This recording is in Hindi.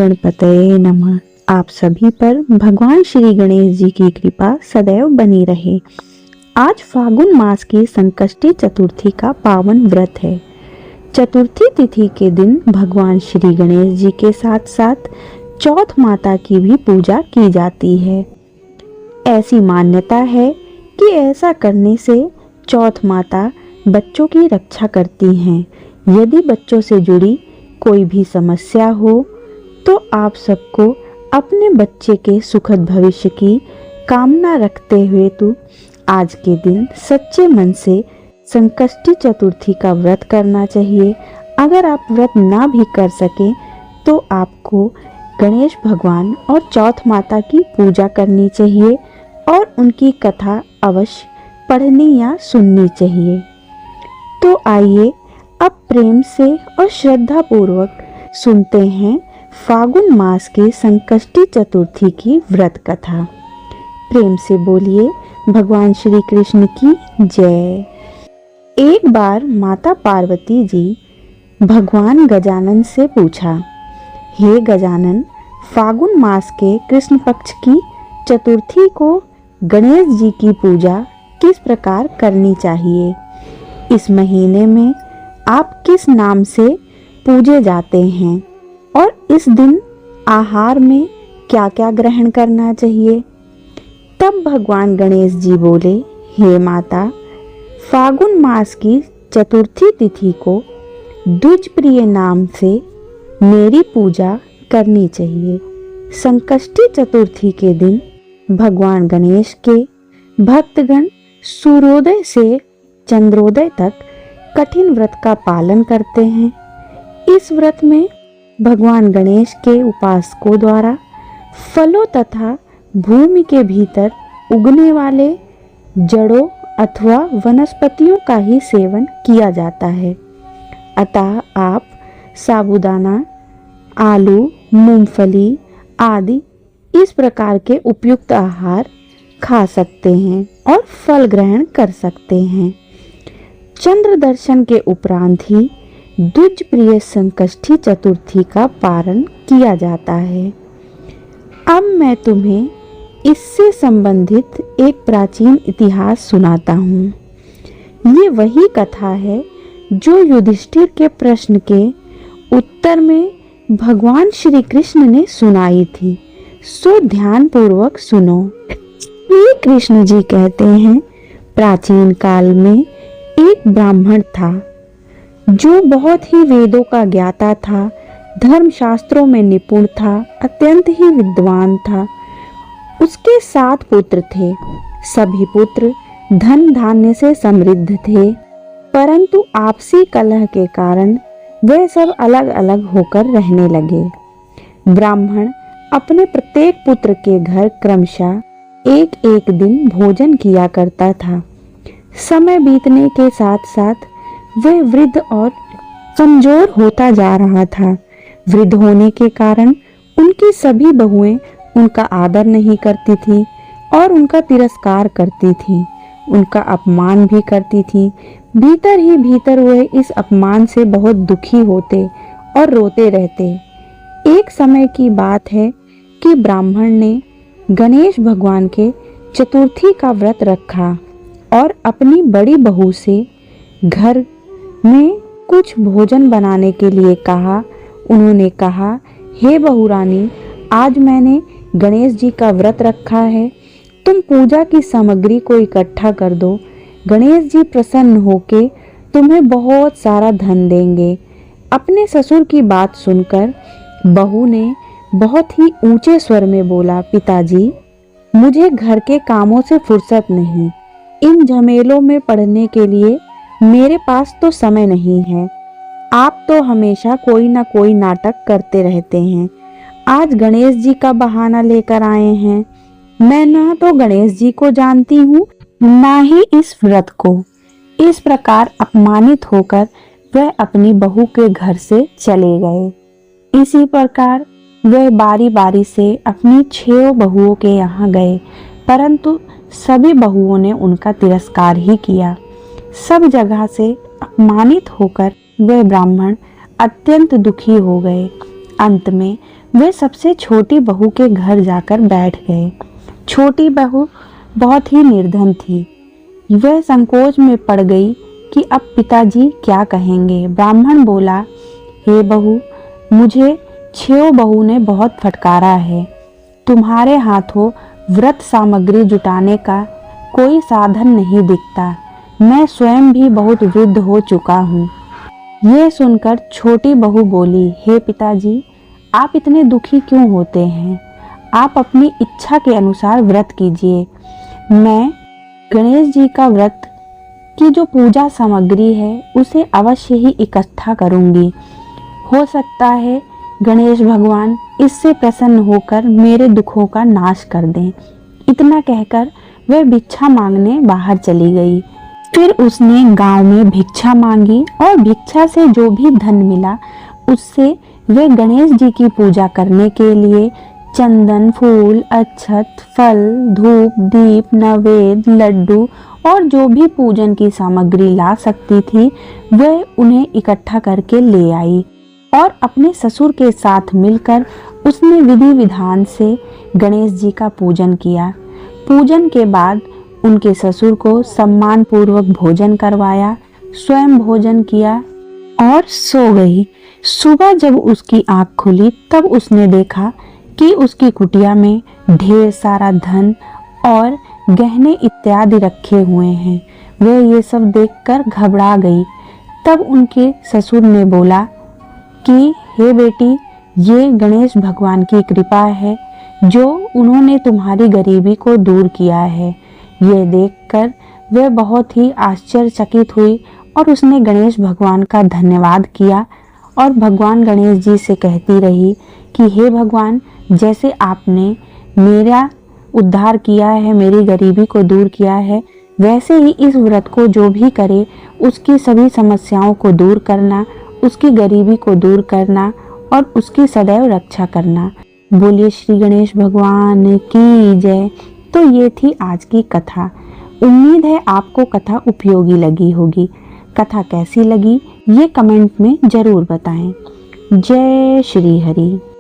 गणपतये नमः। आप सभी पर भगवान श्री गणेश जी की कृपा सदैव बनी रहे। आज फागुन मास की संकष्टी चतुर्थी का पावन व्रत है। चतुर्थी तिथि के दिन भगवान श्री गणेश जी के साथ साथ चौथ माता की भी पूजा की जाती है। ऐसी मान्यता है कि ऐसा करने से चौथ माता बच्चों की रक्षा करती हैं। यदि बच्चों से जुड़ी कोई भी समस्या हो तो आप सबको अपने बच्चे के सुखद भविष्य की कामना रखते हुए तो आज के दिन सच्चे मन से संकष्टी चतुर्थी का व्रत करना चाहिए। अगर आप व्रत ना भी कर सकें तो आपको गणेश भगवान और चौथ माता की पूजा करनी चाहिए और उनकी कथा अवश्य पढ़नी या सुननी चाहिए। तो आइए अब प्रेम से और श्रद्धा पूर्वक सुनते हैं फागुन मास के संकष्टी चतुर्थी की व्रत कथा। प्रेम से बोलिए भगवान श्री कृष्ण की जय। एक बार माता पार्वती जी भगवान गजानन से पूछा, हे गजानन, फागुन मास के कृष्ण पक्ष की चतुर्थी को गणेश जी की पूजा किस प्रकार करनी चाहिए? इस महीने में आप किस नाम से पूजे जाते हैं और इस दिन आहार में क्या क्या ग्रहण करना चाहिए? तब भगवान गणेश जी बोले, हे माता, फागुन मास की चतुर्थी तिथि को द्विज प्रिय नाम से मेरी पूजा करनी चाहिए। संकष्टी चतुर्थी के दिन भगवान गणेश के भक्तगण सूर्योदय से चंद्रोदय तक कठिन व्रत का पालन करते हैं। इस व्रत में भगवान गणेश के उपासकों द्वारा फलों तथा भूमि के भीतर उगने वाले जड़ों अथवा वनस्पतियों का ही सेवन किया जाता है। अतः आप साबूदाना, आलू, मूंगफली आदि इस प्रकार के उपयुक्त आहार खा सकते हैं और फल ग्रहण कर सकते हैं। चंद्र दर्शन के उपरांत ही द्विज प्रिय संकष्टी चतुर्थी का पारण किया जाता है। अब मैं तुम्हें इससे संबंधित एक प्राचीन इतिहास सुनाता हूँ। ये वही कथा है जो युधिष्ठिर के प्रश्न के उत्तर में भगवान श्री कृष्ण ने सुनाई थी। सो ध्यान पूर्वक सुनो। श्री कृष्ण जी कहते हैं, प्राचीन काल में एक ब्राह्मण था जो बहुत ही वेदों का ज्ञाता था, धर्मशास्त्रों में निपुण था, अत्यंत ही विद्वान था। उसके 7 पुत्र थे। सभी पुत्र धन धान्य से समृद्ध थे, परंतु आपसी कलह के कारण वे सब अलग अलग होकर रहने लगे। ब्राह्मण अपने प्रत्येक पुत्र के घर क्रमशः एक एक दिन भोजन किया करता था। समय बीतने के साथ साथ वह वृद्ध और कमजोर होता जा रहा था। वृद्ध होने के कारण उनकी सभी बहुएं उनका आदर नहीं करती थी और उनका तिरस्कार करती थी, उनका अपमान भी करती थी। भीतर ही भीतर वह इस अपमान से बहुत दुखी होते और रोते रहते। एक समय की बात है कि ब्राह्मण ने गणेश भगवान के चतुर्थी का व्रत रखा और अपनी बड़ी बहू से घर में कुछ भोजन बनाने के लिए कहा। उन्होंने कहा, हे बहू रानी, आज मैंने गणेश जी का व्रत रखा है, तुम पूजा की सामग्री को इकट्ठा कर दो। गणेश जी प्रसन्न होके तुम्हें बहुत सारा धन देंगे। अपने ससुर की बात सुनकर बहू ने बहुत ही ऊंचे स्वर में बोला, पिताजी, मुझे घर के कामों से फुर्सत नहीं, इन झमेलों में पढ़ने के लिए मेरे पास तो समय नहीं है। आप तो हमेशा कोई ना कोई नाटक करते रहते हैं। आज गणेश जी का बहाना लेकर आए हैं। मैं ना तो गणेश जी को जानती हूँ, ना ही इस व्रत को। इस प्रकार अपमानित होकर वह अपनी बहू के घर से चले गए। इसी प्रकार वह बारी बारी से अपनी 6 बहुओं के यहाँ गए, परंतु सभी बहुओं ने उनका तिरस्कार ही किया। सब जगह से अपमानित होकर वह ब्राह्मण अत्यंत दुखी हो गए। अंत में वे सबसे छोटी बहू के घर जाकर बैठ गए। छोटी बहू बहुत ही निर्धन थी। वह संकोच में पड़ गई कि अब पिताजी क्या कहेंगे। ब्राह्मण बोला, हे बहू, मुझे 6 बहू ने बहुत फटकारा है। तुम्हारे हाथों व्रत सामग्री जुटाने का कोई साधन नहीं दिखता। मैं स्वयं भी बहुत वृद्ध हो चुका हूँ। ये सुनकर छोटी बहू बोली, हे पिताजी, आप इतने दुखी क्यों होते हैं? आप अपनी इच्छा के अनुसार व्रत कीजिए। मैं गणेश जी का व्रत की जो पूजा सामग्री है उसे अवश्य ही इकट्ठा करूंगी। हो सकता है गणेश भगवान इससे प्रसन्न होकर मेरे दुखों का नाश कर दें। इतना कहकर वह भिक्षा मांगने बाहर चली गई। फिर उसने गांव में भिक्षा मांगी और भिक्षा से जो भी धन मिला उससे वे गणेश जी की पूजा करने के लिए चंदन, फूल, अक्षत, फल, धूप, दीप, नैवेद्य, लड्डू और जो भी पूजन की सामग्री ला सकती थी वह उन्हें इकट्ठा करके ले आई और अपने ससुर के साथ मिलकर उसने विधि विधान से गणेश जी का पूजन किया। पूजन के बाद उनके ससुर को सम्मान पूर्वक भोजन करवाया, स्वयं भोजन किया और सो गई। सुबह जब उसकी आंख खुली तब उसने देखा कि उसकी कुटिया में ढेर सारा धन और गहने इत्यादि रखे हुए हैं। वह ये सब देखकर घबरा गई। तब उनके ससुर ने बोला कि हे बेटी, ये गणेश भगवान की कृपा है जो उन्होंने तुम्हारी गरीबी को दूर किया है। ये देखकर वह बहुत ही आश्चर्यचकित हुई और उसने गणेश भगवान का धन्यवाद किया और भगवान गणेश जी से कहती रही कि हे भगवान, जैसे आपने मेरा उद्धार किया है, मेरी गरीबी को दूर किया है, वैसे ही इस व्रत को जो भी करे उसकी सभी समस्याओं को दूर करना, उसकी गरीबी को दूर करना और उसकी सदैव रक्षा करना। बोलिए श्री गणेश भगवान की जय। तो ये थी आज की कथा। उम्मीद है आपको कथा उपयोगी लगी होगी। कथा कैसी लगी ये कमेंट में जरूर बताएं। जय श्री हरि।